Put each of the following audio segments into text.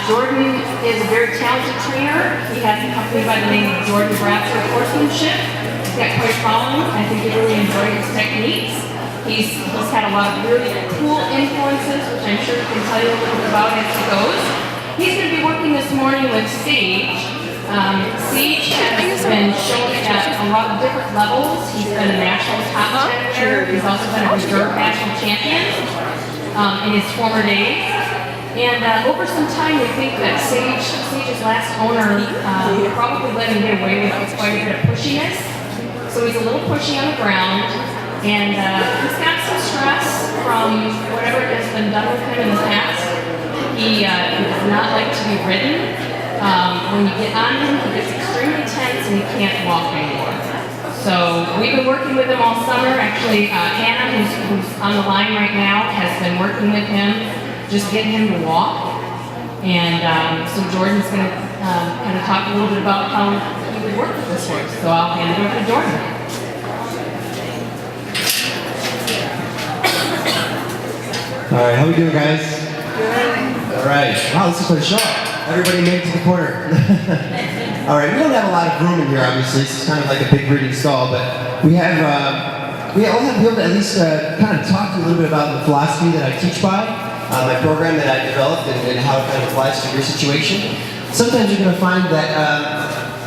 Jordan is a very talented trainer. He has a company by the name of Jordan Horsemanship. He's got quite a following. I think you really enjoy his techniques. He's had a lot of really cool influences, which I'm sure he can tell you a little bit about as he goes. He's going to be working this morning with Sage. Sage has been shown at a lot of different levels. He's been a national top 10 there. He's also been a reserve national champion in his former days. And over some time, we think that Sage's last owner probably let him get away with quite a bit of pushiness. So he's a little pushy on the ground, and he's got some stress from whatever has been done with him in the past. He does not like to be ridden. When you get on him, he gets extremely tense and he can't walk anymore. So we've been working with him all summer. Actually, Hannah, who's on the line right now, has been working with him, just getting him to walk. And so Jordan's going to kind of talk a little bit about how he would work with this horse. So I'll hand it over to Jordan. All right, how we doing, guys? Good. All right. Wow, this is quite a show. Everybody made it to the corner. All right, we don't have a lot of room in here, obviously. This is kind of like a big breeding stall, but we have, we all have to be able to at least kind of talk to you a little bit about the philosophy that I teach by, my program that I developed, and how it kind of applies to your situation. Sometimes you're going to find that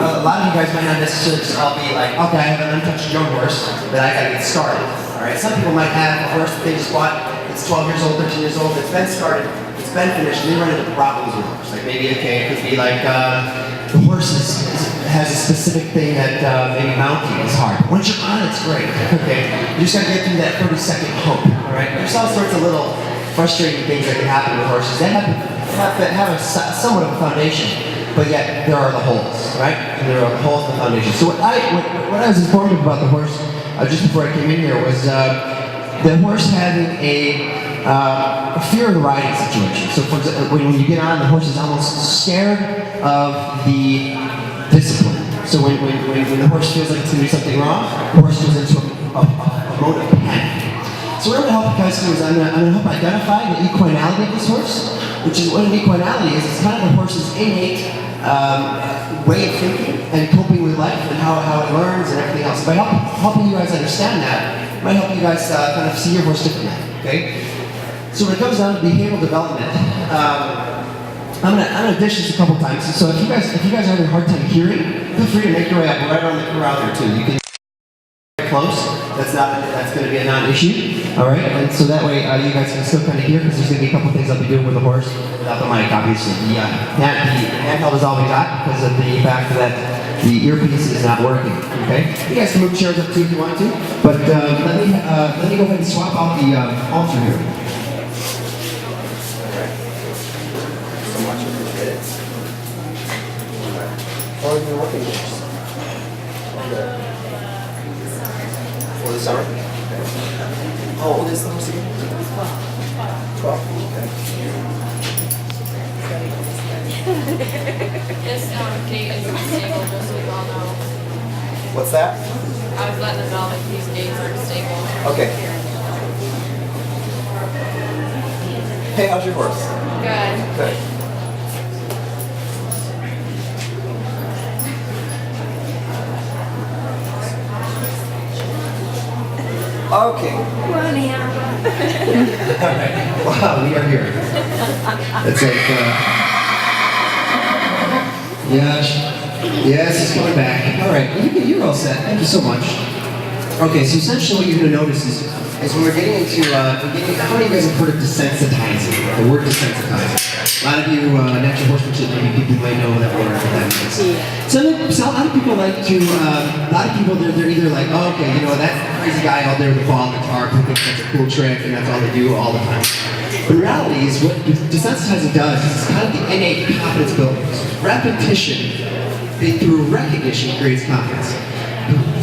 a lot of you guys might not necessarily just all be like, okay, I have an untouched young horse that I got to get started. All right, some people might have a horse that they just bought. It's 12 years old, 13 years old. It's been started. It's been finished, and they run into problems with the horse. Like maybe, okay, it could be like the horse has a specific thing that maybe mounting is hard. Once you're on it, it's great. Okay, you just got to get through that 30-second hump. All right, there's all sorts of little frustrating things that can happen with horses that have a somewhat of a foundation, but yet there are the holes, right? And there are the holes in the foundation. So what I was informed about the horse just before I came in here was the horse having a fear of the riding situation. So for example, when you get on, the horse is almost scared of the discipline. So when the horse feels like it's going to do something wrong, the horse goes into a mode of panic. So what I'm going to help you guys do is I'm going to help identify the equinality of this horse, which is what an equinality is. It's kind of the horse's innate way of thinking and coping with life and how it learns and everything else. By helping you guys understand that, it might help you guys kind of see your horse differently. Okay? So when it comes down to behavioral development, I'm gonna dish this a couple times. So if you guys are having a hard time hearing, feel free to make your way up. We're right on the corral there too. You can get close. That's going to be a non-issue. All right, and so that way you guys can still kind of hear, because there's going to be a couple things I'll be doing with the horse without the mic, obviously. The handheld is all we got because of the fact that the earpiece is not working. Okay, you guys can move chairs up too if you want to, but let me go ahead and swap out the halter here. So much appreciate it. How long have you been working with this? For the summer? Okay. How old is the horse again? 12. Okay. This gate is stable, just so you all know. What's that? I was letting them know that these gates are stable. Okay. Hey, how's your horse? Good. Good. Okay. Run, Hannah. All right. Wow, we are here. It's like, yes, it's coming back. All right, you're all set. Thank you so much. Okay, so essentially what you're going to notice is when we're getting into, how many of you guys have heard of desensitizing? The word desensitizing. A lot of you natural horsemanship, maybe people might know that word. So a lot of people like to, they're either like, oh, okay, you know, that crazy guy out there with the ball and guitar who thinks that's a cool trick and that's all they do all the time. But the reality is what desensitizing does is it's kind of the innate confidence building. Repetition through recognition creates confidence.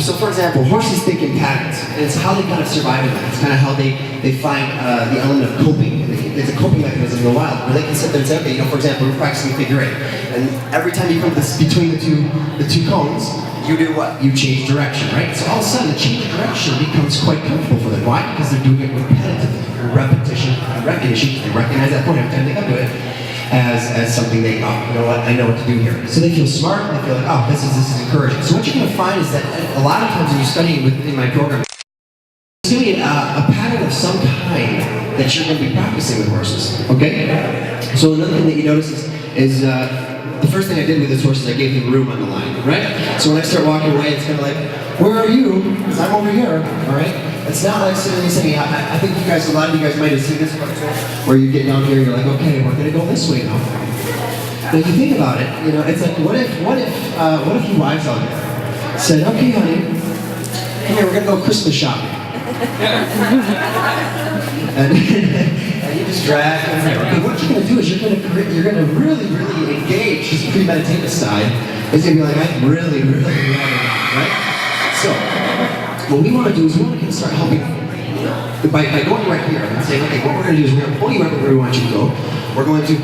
So for example, horses think in patterns, and it's how they kind of survive in that. It's kind of how they find the element of coping. There's a coping mechanism in the wild where they can sit there and say, okay, you know, for example, we're practicing figure eight, and every time you come between the two cones, you do what? You change direction, right? So all of a sudden, the change of direction becomes quite comfortable for them. Why? Because they're doing it repetitively, repetition, recognition. They recognize that point every time they come to it. as something they, oh, you know what, I know what to do here. So they feel smart, and they feel like, oh, this is encouraging. So what you're going to find is that a lot of times when you're studying within my program, there's going to be a pattern of some kind that you're going to be practicing with horses, okay? So another thing that you notice is the first thing I did with this horse is I gave him room on the line, right? So when I start walking away, it's kind of like, where are you? Because I'm over here, all right? It's not like sitting and saying, I think you guys, a lot of you guys might have seen this cartoon where you get down here, you're like, okay, we're going to go this way now. But if you think about it, you know, it's like, what if you wives out there said, okay, honey, come here, we're going to go Christmas shopping. and you just drag them there. Okay, what you're going to do is you're going to really, really engage his premeditative side. It's going to be like, I really, really love it, right? So, what we want to do is we want to start helping by going right here and saying, okay, what we're going to do is we're going to pull you right where we want you to go. We're going to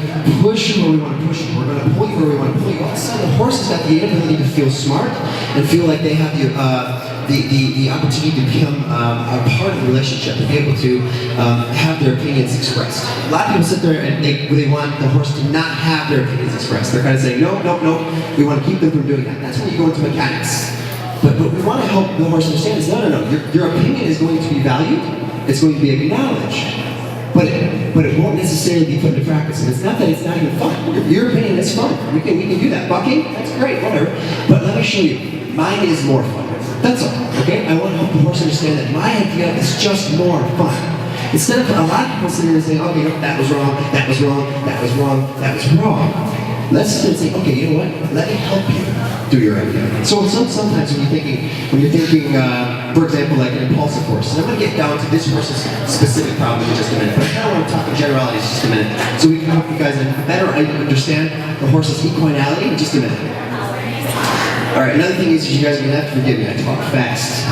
push you where we want to push you. We're going to pull you where we want to pull you. All of a sudden, the horse has got the ability to feel smart and feel like they have the opportunity to become a part of the relationship, to be able to have their opinions expressed. A lot of people sit there and they want the horse to not have their opinions expressed. They're kind of saying, no, no, no, we want to keep them from doing that. That's when you go into mechanics. But we want to help the horse understand is, no, no, no, your opinion is going to be valued, it's going to be acknowledged, but it won't necessarily be put into practice. And it's not that it's not even fun. Your opinion is fun. We can do that. Bucking, that's great, whatever. But let me show you, mine is more fun. That's all, okay? I want to help the horse understand that my idea is just more fun. Instead of a lot of people sitting there saying, okay, no, that was wrong, that was wrong, that was wrong, that was wrong. Let's sit there and say, okay, you know what? Let me help you do your idea. So sometimes when you're thinking, for example, like an impulsive horse, and I'm going to get down to this horse's specific problem in just a minute, but I kind of want to talk in generalities just a minute, so we can help you guys better understand the horse's equinality in just a minute. All right, another thing is you guys are going to have to forgive me. I talk fast.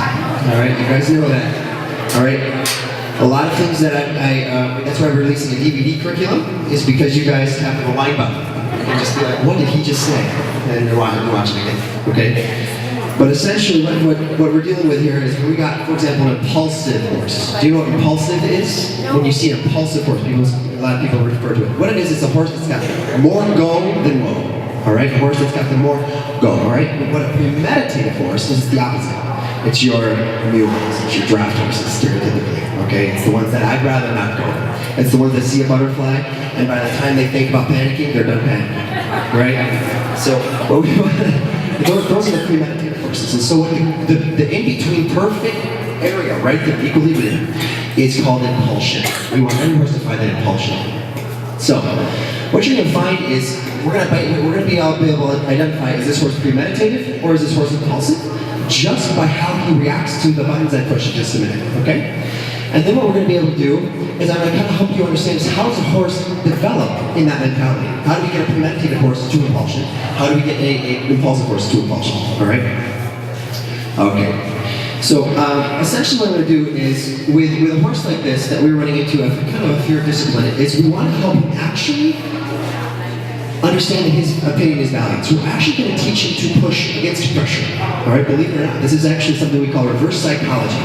All right, you guys know that. All right, a lot of things that that's why we're releasing a DVD curriculum is because you guys have the rewind button and just be like, what did he just say? And you're watching again, okay? But essentially, what we're dealing with here is we got, for example, an impulsive horse. Do you know what impulsive is? When you see an impulsive horse, a lot of people refer to it. What it is, it's a horse that's got more go than whoa. All right, a horse that's got the more go, all right? But what a premeditative horse is the opposite. It's your mule horse, it's your draft horses, stereotypically, okay? It's the ones that I'd rather not go. It's the ones that see a butterfly, and by the time they think about panicking, they're done panicking, right? So, what we want, those are the premeditative horses. And so the in-between perfect area, right, the equilibrium, is called impulsion. We want every horse to find that impulsion. So, what you're going to find is, we're going to be able to identify, is this horse premeditative or is this horse impulsive? Just by how he reacts to the buttons I push in just a minute, okay? And then what we're going to be able to do is I'm going to kind of help you understand is how does a horse develop in that mentality? How do we get a premeditative horse to impulsion? How do we get an impulsive horse to impulsion, all right? Okay. So essentially what I'm going to do is, with a horse like this that we're running into a kind of a fear discipline, is we want to help him actually understand that his opinion is valued. So we're actually going to teach him to push against pressure. All right, believe it or not, this is actually something we call reverse psychology.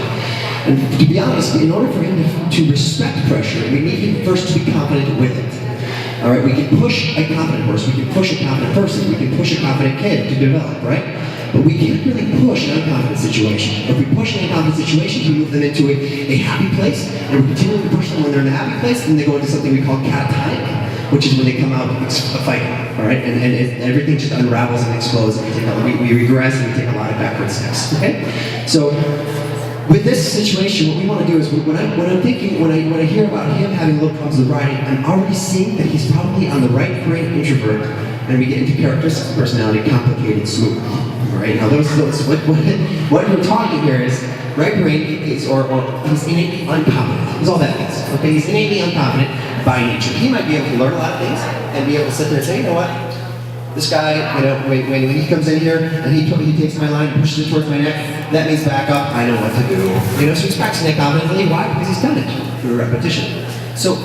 And to be honest, in order for him to respect pressure, we need him first to be confident with it. All right, we can push a confident horse, we can push a confident person, we can push a confident kid to develop, right? But we can't really push an unconfident situation. If we push an unconfident situation, we move them into a happy place, and we continue to push them when they're in a happy place, then they go into something we call catatonic, which is when they come out fighting, all right? And everything just unravels and explodes, and we regress and we take a lot of backward steps, okay? So, with this situation, what we want to do is, when I hear about him having little problems with riding, I'm already seeing that he's probably on the right brain introvert, and we get into characteristics of personality, complicated, smooth. All right, now what we're talking here is, right brain is, or he's innately unconfident. That's all that means, okay? He's innately unconfident by nature. He might be able to learn a lot of things, and be able to sit there and say, you know what? This guy, you know, when he comes in here and he takes my line and pushes it towards my neck, that means back up, I know what to do. You know, so he's practicing that confidently. Why? Because he's done it through repetition. So,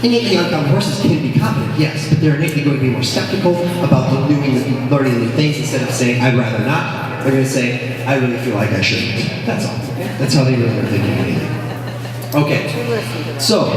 innately unconfident horses can be confident, yes, but they're innately going to be more skeptical about learning new things. Instead of saying, I'd rather not, they're going to say, I really feel like I shouldn't. That's all. Okay? That's how they really are thinking anything. Okay, so.